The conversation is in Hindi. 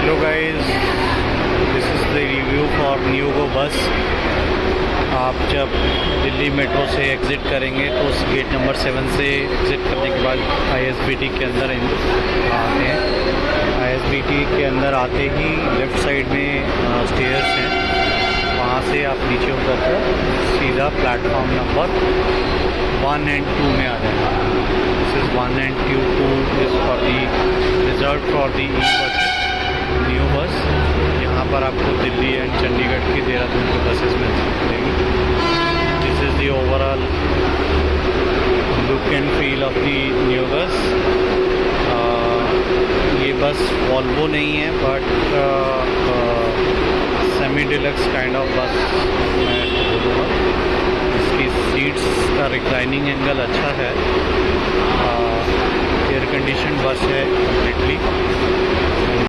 Hello guys, this is the review for NueGo बस। आप जब दिल्ली मेट्रो से एग्ज़िट करेंगे तो उस गेट नंबर 7 से एग्ज़िट करने के बाद आईएसबीटी के अंदर आते हैं। आईएसबीटी के अंदर आते ही लेफ़्ट साइड में स्टेयर्स हैं, वहाँ से आप नीचे उतरकर सीधा प्लेटफॉर्म नंबर 1 और 2 में आ जाएगा। दिस इज़ 1 और 2 is for the reserve for the E bus, new बस। यहाँ पर आपको दिल्ली एंड चंडीगढ़ की, देहरादून की बसेस मिल जाएगी। This is the overall look and feel of the new bus. ये बस वॉल्वो नहीं है but semi deluxe kind of बस मैं बोलूँगा। इसकी सीट्स का रिक्लाइनिंग एंगल अच्छा है। एयर कंडीशन बस है कम्प्लीटली।